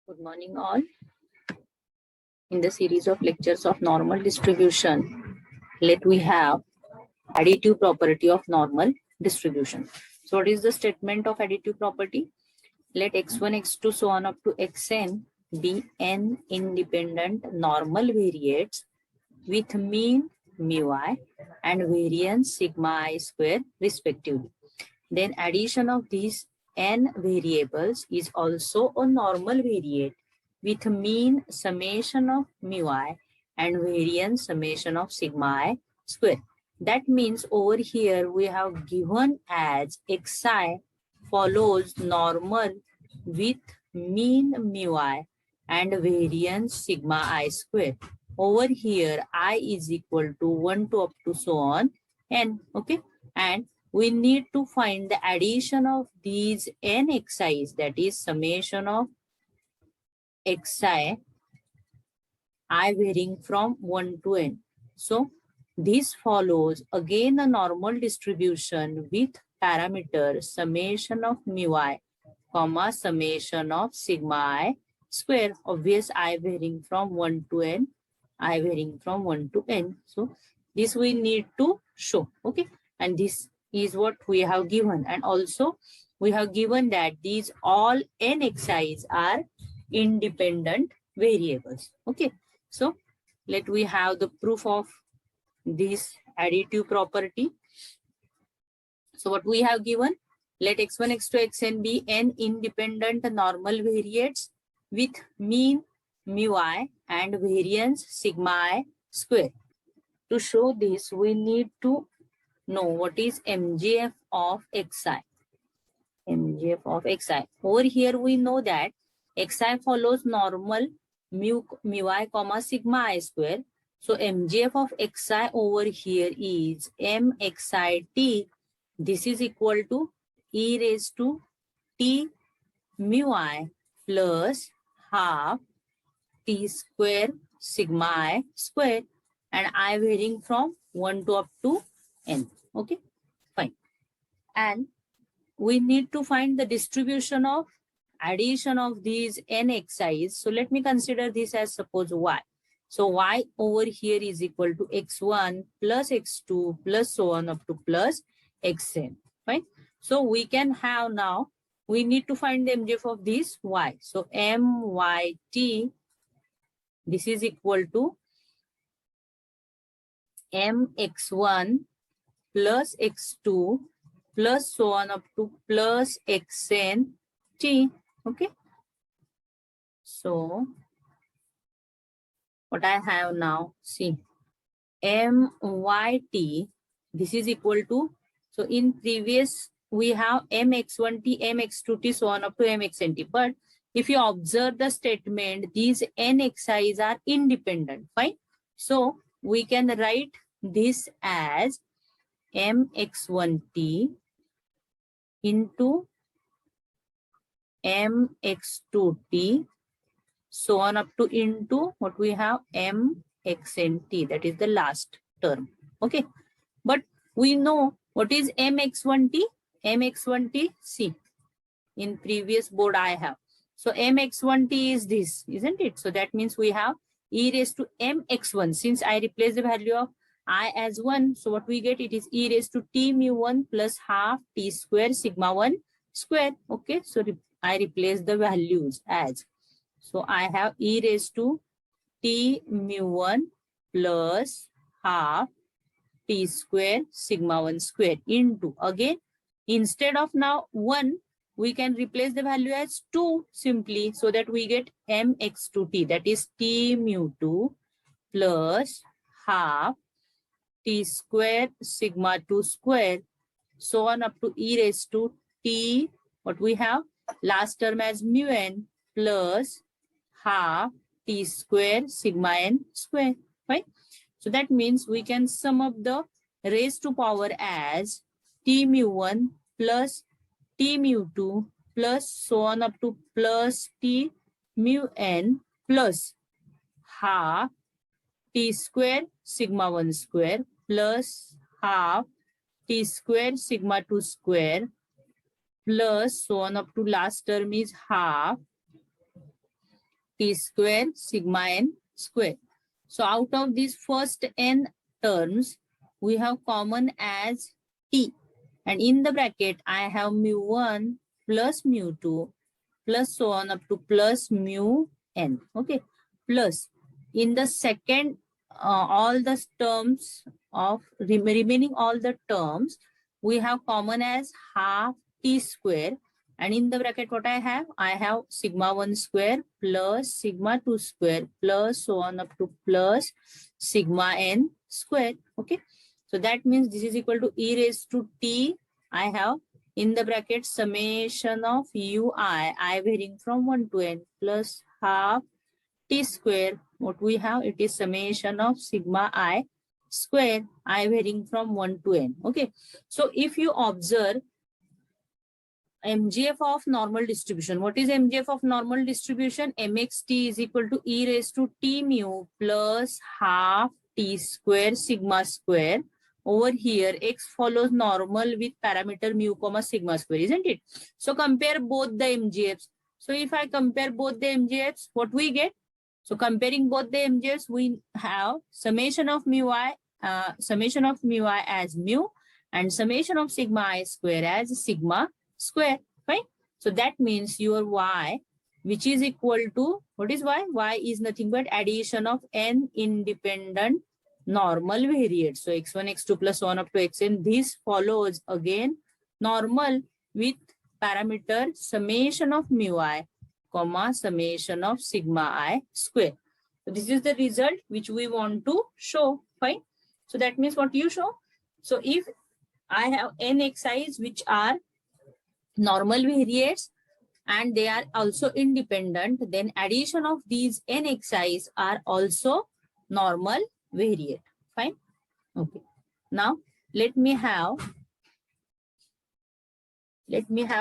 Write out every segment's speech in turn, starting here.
Good morning all. In the series of lectures of normal distribution, let we have additive property of normal distribution. So what is the statement of additive property? Let x1, x2, so on up to xn be n independent normal variates with mean mu I and variance sigma I square respectively. Then addition of these n variables is also a normal variate with mean summation of mu I and variance summation of sigma I square. That means over here we have given as xi follows normal with mean mu I and variance sigma I square. Over here I is equal to 1 to up to so on n. Okay, and we need to find the addition of these n xi's, that is summation of xi I varying from 1 to n. So this follows again a normal distribution with parameter summation of mu I comma summation of sigma I square. Obvious I varying from 1 to n, I varying from 1 to n. So this we need to show. Okay, and this is what we have given, and also we have given that these all n xi's are independent variables. Okay, so let we have the proof of this additive property. So what we have given, let x1, x2, xn be n independent normal variates with mean mu I and variance sigma I square. To show this, we need to know what is MGF of xi. MGF of xi. Over here we know that xi follows normal mu I comma sigma I square. So MGF of xi over here is m xi t. This is equal to e raised to t mu I plus half t square sigma I square, and I varying from 1 to up to n. Okay, fine. And we need to find the distribution of addition of these n xi's. So let me consider this as suppose y. So y over here is equal to x1 plus x2 plus so on up to plus xn. Right? So we can have now, we need to find the MGF of this y. So myt, this is equal to mx1 plus x2 plus so on up to plus xn t. Okay, so what I have now, see, myt, this is equal to, so in previous we have mx1t, mx2t, so on up to mxnt. But if you observe the statement, these n xi's are independent. Fine. So we can write this as mx1t into mx2t, so on up to into what we have mxnt, that is the last term. Okay, but we know what is mx1t. mx1t, see, in previous board I have. So mx1t is this, isn't it? So that means we have e raised to mx1. Since I replace the value of I as 1, so what we get, it is e raised to t mu 1 plus half t square sigma 1 square. Okay, so I replace the values as, so I have e raised to t mu 1 plus half t square sigma 1 square into, again, instead of now 1, we can replace the value as 2 simply, so that we get mx2t, that is t mu 2 plus half t square sigma 2 square, so on up to e raised to t, what we have, last term as mu n plus half t square sigma n square. Right? So that means we can sum up the raised to power as t mu 1 plus t mu 2 plus so on up to plus t mu n plus half t square sigma 1 square plus half t square sigma 2 square plus so on up to last term is half t square sigma n square. So out of these first n terms, we have common as t. And in the bracket, I have mu1 plus mu2 plus so on up to plus mu n. Okay. Plus in the second, all the terms of remaining all the terms, we have common as half t square. And in the bracket, what I have sigma 1 square plus sigma 2 square plus so on up to plus sigma n square. Okay. So that means this is equal to e raised to t. I have in the bracket summation of ui, I varying from 1 to n plus half t square. What we have, it is summation of sigma I square, I varying from 1 to n. Okay. So if you observe MGF of normal distribution. What is MGF of normal distribution? MXT is equal to e raised to t mu plus half t square sigma square. Over here, x follows normal with parameter mu comma sigma square, isn't it? So compare both the MGFs. So if I compare both the MGFs, what we get? So comparing both the MGFs, we have summation of mu I as mu and summation of sigma I square as sigma square, right? So that means your y, which is equal to, what is y? Y is nothing but addition of n independent normal variates. So x1, x2 plus 1 up to xn. This follows again normal with parameter summation of mu I, comma summation of sigma I square. So this is the result which we want to show, fine? So that means what you show? So if I have n xi's which are normal variates and they are also independent, then addition of these n xi's are also normal variate. Fine. Okay. Now let me have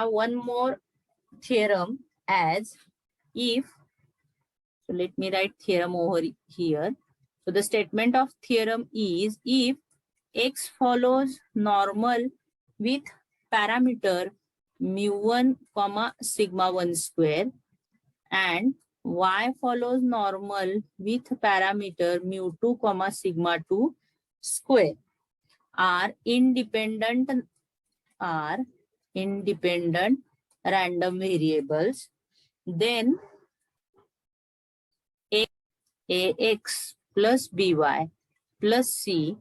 one more theorem as if, so let me write theorem over here. So the statement of theorem is if x follows normal with parameter mu1 comma sigma 1 square and y follows normal with parameter mu2 comma sigma 2 square are independent random variables, then ax plus by plus c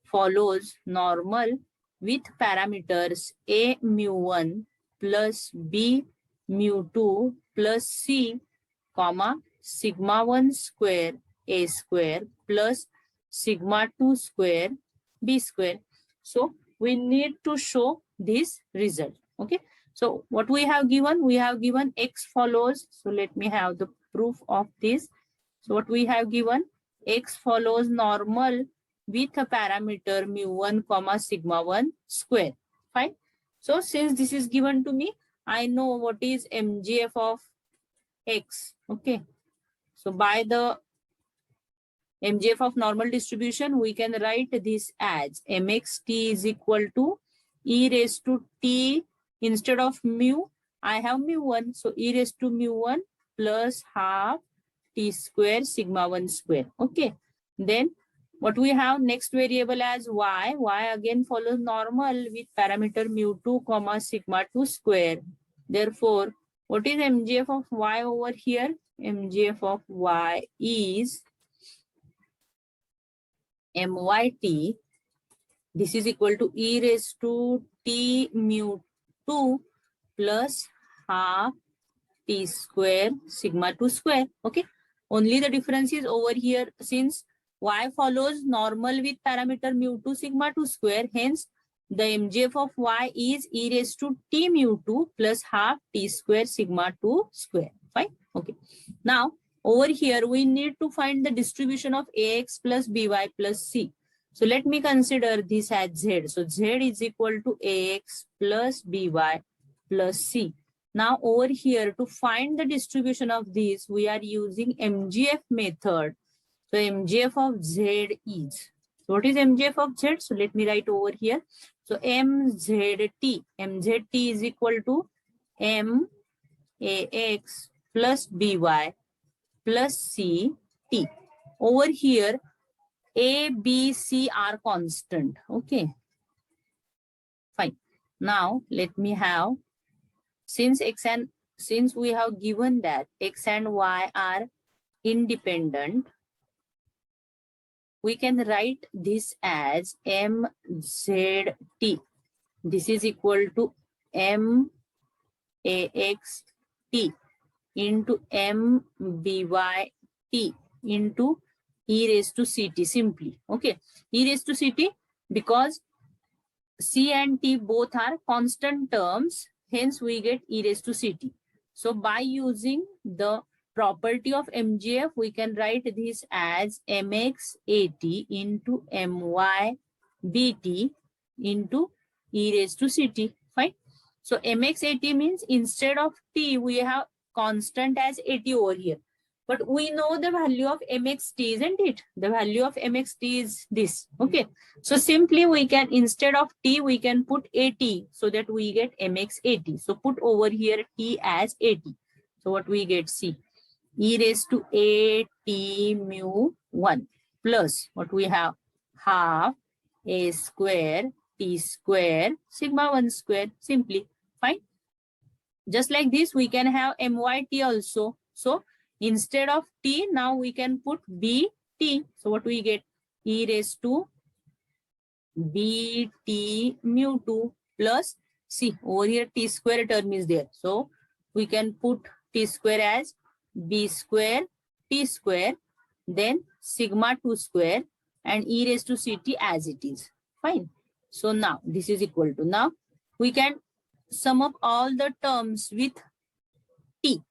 follows normal with parameters a mu1 plus b mu2 plus c comma sigma 1 square a square plus sigma 2 square b square. So we need to show this result. Okay. So what we have given? We have given x follows. So let me have the proof of this. So what we have given? X follows normal with a parameter mu1 comma sigma 1 square. Fine. So since this is given to me, I know what is MGF of x. Okay. So by the MGF of normal distribution, we can write this as mxt is equal to e raised to t. Instead of mu, I have mu1. So e raised to mu1 plus half t square sigma 1 square. Okay. Then what we have next variable as y. Y again follows normal with parameter mu2 comma sigma 2 square. Therefore, what is MGF of y over here? MGF of y is myt. This is equal to e raised to t mu 2 plus half t square sigma 2 square. Okay. Only the difference is over here, since y follows normal with parameter mu2 sigma 2 square. Hence, the MGF of y is e raised to t mu 2 plus half t square sigma 2 square. Fine. Okay. Now, over here, we need to find the distribution of ax plus by plus c. So let me consider this as z. So z is equal to ax plus by plus c. Now over here, to find the distribution of these, we are using MGF method. So MGF of z is, so what is MGF of z? So let me write over here. So MZT is equal to MAX plus BY plus C T. Over here, A, B, C are constant. Okay, fine. Now let me have, since we have given that X and Y are independent, we can write this as MZT. This is equal to MAXT into MBYT into e raised to CT simply. Okay, e raised to CT because C and T both are constant terms, hence we get e raised to CT. So by using the property of MGF, we can write this as MXAT into MYBT into e raised to CT. Fine. So MXAT means instead of T, we have constant as AT over here. But we know the value of MXT, isn't it? The value of MXT is this. Okay. So simply we can, instead of T, we can put AT so that we get MXAT. So put over here T as AT. So what we get? See, e raised to AT mu 1 plus what we have? Half A square T square sigma 1 square. Simply. Fine. Just like this, we can have MYT also. So instead of T, now we can put BT. So what we get? E raised to BT mu 2 plus C. Over here T square term is there. So we can put T square as B square T square, then sigma 2 square and e raised to CT as it is. Fine. So now this is equal to, now we can sum up all the terms with T.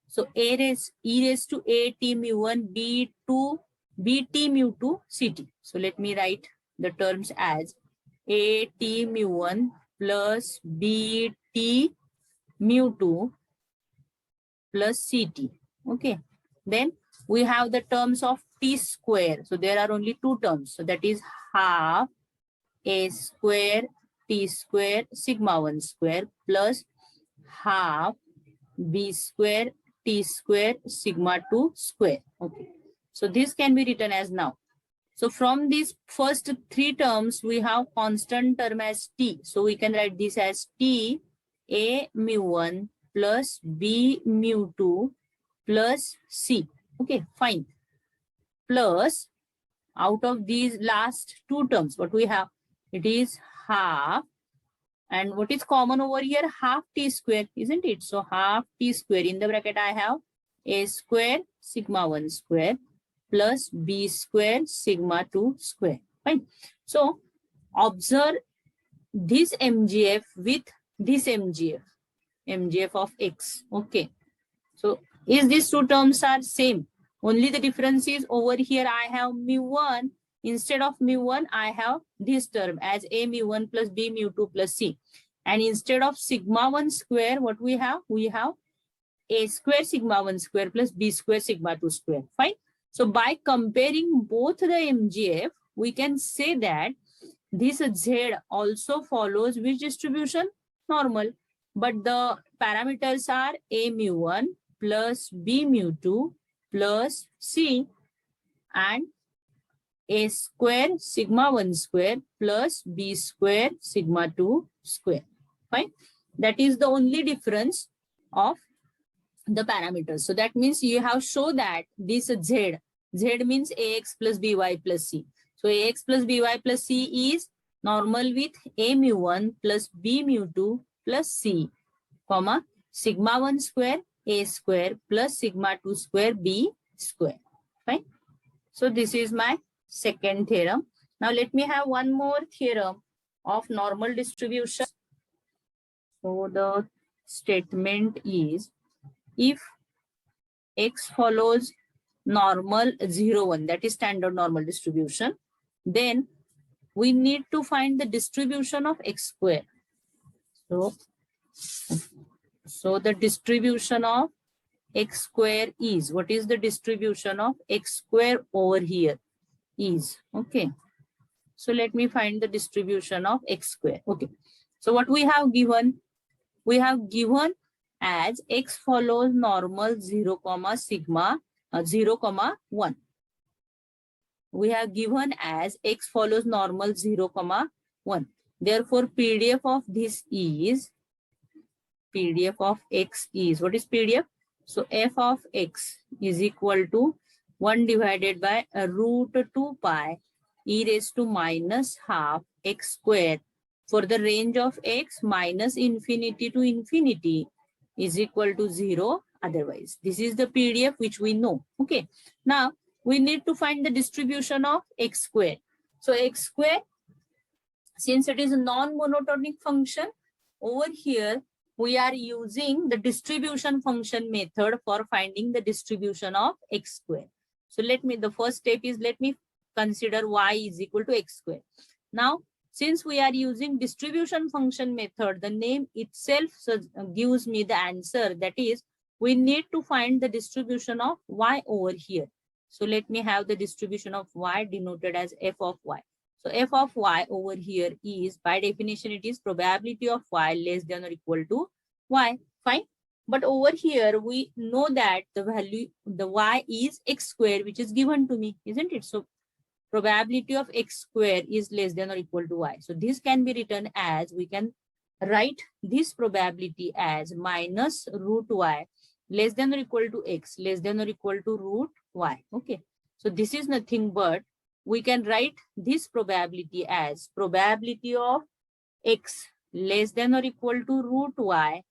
So e raised to AT mu 1 B2 BT mu 2 CT. So let me write the terms as AT mu 1 plus BT mu 2 plus CT. Okay. Then we have the terms of T square. So there are only two terms. So that is half A square T square sigma 1 square plus half B square T square sigma 2 square. Okay. So this can be written as now. So from these first three terms, we have constant term as T. So we can write this as T A mu 1 plus B mu 2 plus C. Okay, fine. Plus out of these last two terms, what we have? It is half. And what is common over here? Half T square, isn't it? So half T square. In the bracket, I have A square sigma 1 square plus B square sigma 2 square. Fine. So observe this MGF with this MGF of X. Okay. So is these two terms are same? Only the difference is over here I have mu 1. Instead of mu 1, I have this term as A mu 1 plus B mu 2 plus C. And instead of sigma 1 square, what we have? We have A square sigma 1 square plus B square sigma 2 square. Fine. So by comparing both the MGF, we can say that this Z also follows which distribution? Normal. But the parameters are A mu 1 plus B mu 2 plus C and A square sigma 1 square plus B square sigma 2 square. Fine. That is the only difference of the parameters. So that means you have shown that this Z means AX plus BY plus C. So AX plus BY plus C is normal with A mu 1 plus B mu 2 plus C, comma, sigma 1 square A square plus sigma 2 square B square. Fine. So this is my second theorem. Now let me have one more theorem of normal distribution. So the statement is, if X follows normal 0, 1, that is standard normal distribution, then we need to find the distribution of X square. So the distribution of X square is, what is the distribution of X square over here is, okay. So let me find the distribution of X square. Okay. So what we have given? We have given as X follows normal 0, sigma 0, 1. We have given as x follows normal 0, 1. Therefore, PDF of this is, PDF of x is, what is PDF? So f of x is equal to 1 divided by root 2 pi e raised to minus half x square for the range of x minus infinity to infinity is equal to 0 otherwise. This is the PDF which we know. Okay. Now we need to find the distribution of x square. So x square, since it is a non-monotonic function, over here we are using the distribution function method for finding the distribution of x square. So the first step is, let me consider y is equal to x square. Now, since we are using distribution function method, the name itself gives me the answer. That is, we need to find the distribution of y over here. So let me have the distribution of y denoted as f of y. So f of y over here is, by definition, it is probability of y less than or equal to y. Fine. But over here, we know that the value, the y is x square, which is given to me, isn't it? So probability of x square is less than or equal to y. So this can be written as, we can write this probability as minus root y less than or equal to x less than or equal to root y. Okay. So this is nothing but, we can write this probability as probability of x less than or equal to root y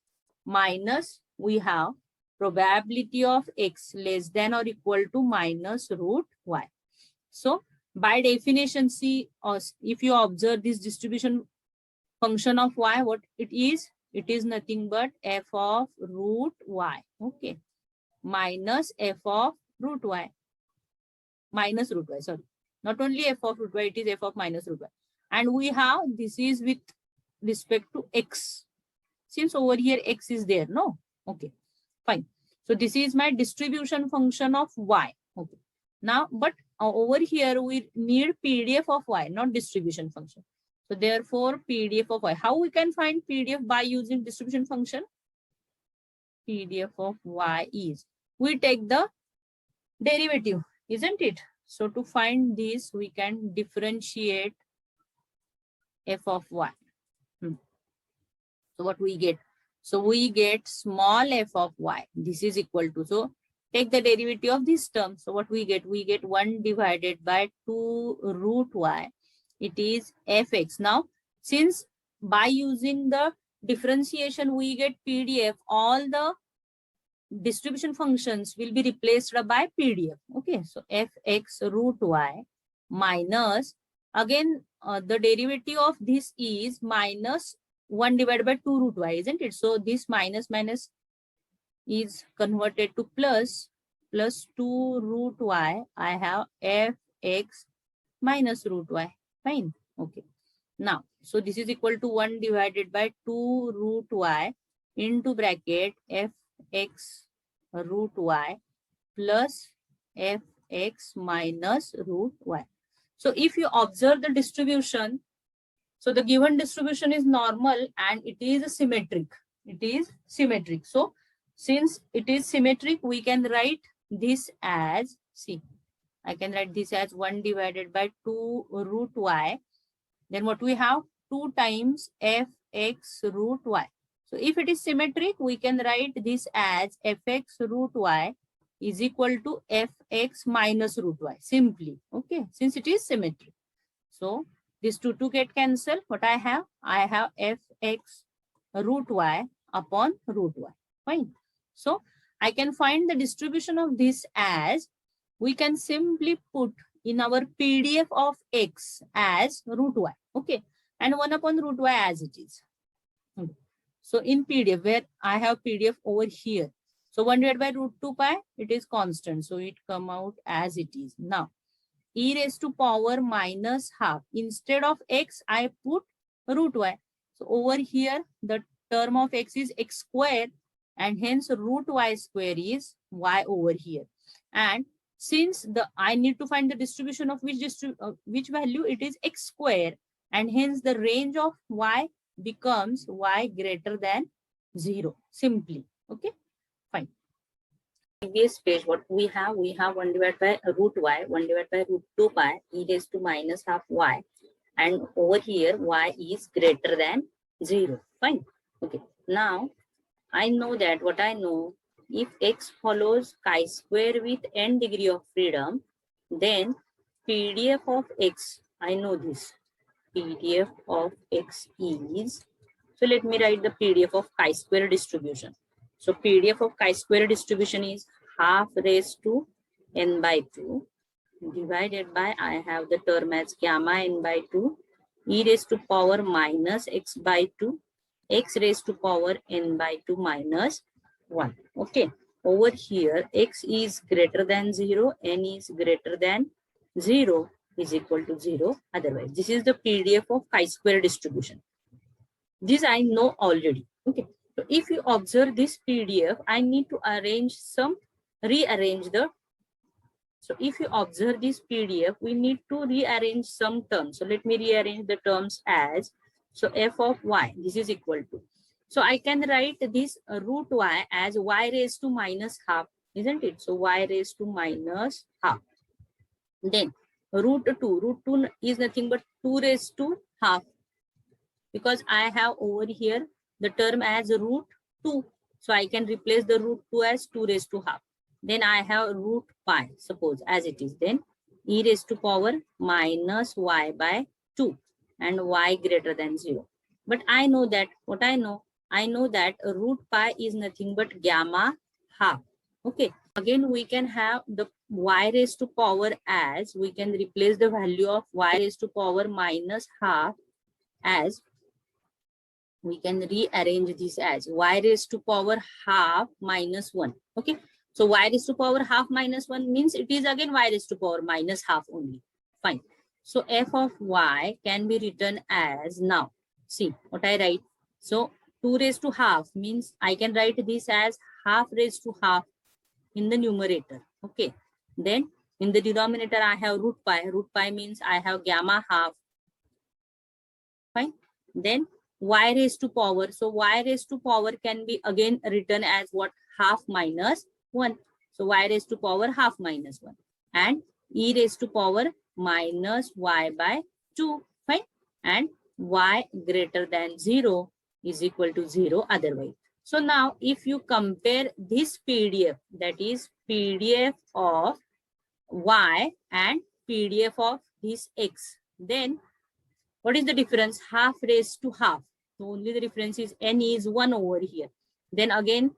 minus, we have probability of x less than or equal to minus root y. So by definition, see, if you observe this distribution function of y, what it is? It is nothing but f of root y. Okay. Minus f of root y. Minus root y, sorry. Not only f of root y, it is f of minus root y. And we have, this is with respect to x. Since over here x is there, no? Okay, fine. So this is my distribution function of y. Okay. Now, but over here we need PDF of y, not distribution function. So therefore, PDF of y. How we can find PDF by using distribution function? PDF of y is, we take the derivative, isn't it? So to find this, we can differentiate f of y. So what we get? So we get small f of y. This is equal to, so take the derivative of this term. So what we get? We get 1 divided by 2 root y. It is fx. Now, since by using the differentiation, we get PDF, all the distribution functions will be replaced by PDF. Okay, so fx root y minus, again, the derivative of this is minus 1 divided by 2 root y, isn't it? So this minus minus is converted to plus 2 root y. I have fx minus root y. Fine. Okay. Now, so this is equal to 1 divided by 2 root y into bracket fx root y plus fx minus root y. So if you observe the distribution, so the given distribution is normal and it is symmetric. It is symmetric. So since it is symmetric, we can write this as, see, I can write this as 1 divided by 2 root y. Then what we have? 2 times fx root y. So if it is symmetric, we can write this as fx root y is equal to fx minus root y, simply. Okay, since it is symmetric. So these two get cancelled. What I have? I have fx root y upon root y. Fine. So I can find the distribution of this as, we can simply put in our PDF of x as root y. Okay. And 1 upon root y as it is. Okay. So in PDF, where I have PDF over here. So 1 divided by root 2 pi, it is constant. So it come out as it is. Now, e raised to power minus half. Instead of x, I put root y. So over here, the term of x is x square, and hence root y square is y over here. And since I need to find the distribution of which value, it is x square, and hence the range of y becomes y greater than 0, simply. Okay, fine. previous page, what we have 1 divided by root y, 1 divided by root 2 pi, e raised to minus half y. And over here, y is greater than 0. Fine. Okay. Now, I know that what I know, if x follows chi-square with n degree of freedom, then PDF of x, I know this, PDF of x is, so let me write the PDF of chi-square distribution. So PDF of chi-square distribution is half raised to n by 2 divided by, I have the term as gamma n by 2, e raised to power minus x by 2, x raised to power n by 2 minus 1. Okay. Over here, x is greater than 0, n is greater than 0 is equal to 0. Otherwise, this is the PDF of chi-square distribution. This I know already. Okay. So if you observe this PDF, I need to rearrange the. So if you observe this PDF, we need to rearrange some terms. So let me rearrange the terms as, so f of y, this is equal to. So I can write this root y as y raised to minus half, isn't it? So y raised to minus half. Then root 2 is nothing but 2 raised to half, because I have over here the term as root 2. So I can replace the root 2 as 2 raised to half. Then I have root pi, suppose as it is. Then e raised to power minus y by 2 and y greater than 0. But I know that, what I know that root pi is nothing but gamma half. Okay. Again, we can have the y raised to power as, we can replace the value of y raised to power minus half as, we can rearrange this as y raised to power half minus 1. Okay. So y raised to power half minus 1 means it is again y raised to power minus half only. Fine. So f of y can be written as, now see what I write. So 2 raised to half means I can write this as half raised to half in the numerator. Okay. Then in the denominator I have root pi. Root pi means I have gamma half. Fine. Then y raised to power. So y raised to power can be again written as what? Half minus 1. So y raised to power half minus 1. And e raised to power minus y by 2. Fine. And y greater than 0 is equal to 0 otherwise. So now if you compare this PDF, that is PDF of y and PDF of this x, then what is the difference? Half raised to half. So only the difference is n is 1 over here. Then again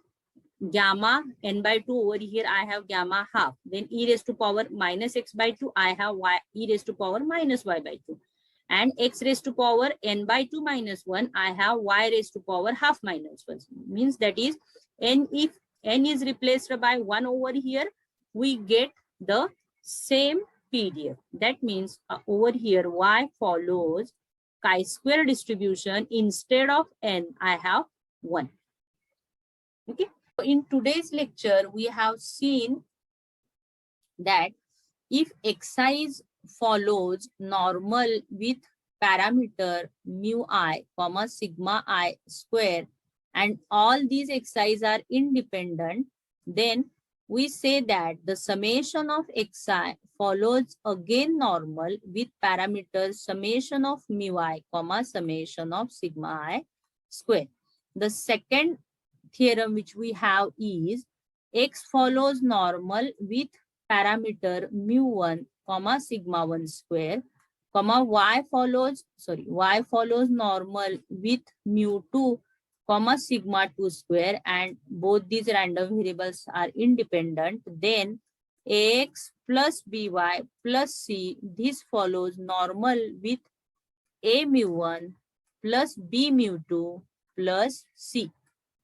gamma n by 2 over here I have gamma half. Then e raised to power minus x by 2 I have y e raised to power minus y by 2. And x raised to power n by 2 minus 1 I have y raised to power half minus 1. Means that is n, if n is replaced by 1 over here, we get the same PDF. That means over here y follows chi-square distribution. Instead of n, I have 1. Okay. So in today's lecture, we have seen that if xi follows normal with parameter mu I, comma sigma I square, and all these xi's are independent, then we say that the summation of xi follows again normal with parameters summation of mu I, comma summation of sigma I square. The second theorem which we have is x follows normal with parameter mu1, comma sigma 1 square, comma y follows normal with mu2, comma sigma 2 square, and both these random variables are independent. Then ax plus by plus c, this follows normal with a mu1 plus b mu2 plus c,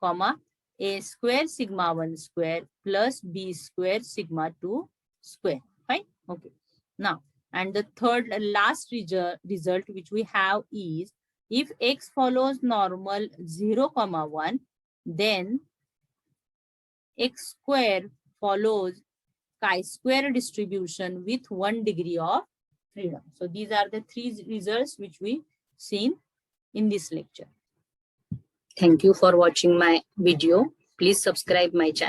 comma a square sigma 1 square plus b square sigma 2 square. Fine. Okay. Now, and the third last result which we have is if x follows normal 0, comma 1, then x square follows chi-square distribution with 1 degree of freedom. So these are the 3 results which we seen in this lecture. Thank you for watching my video. Please subscribe my channel.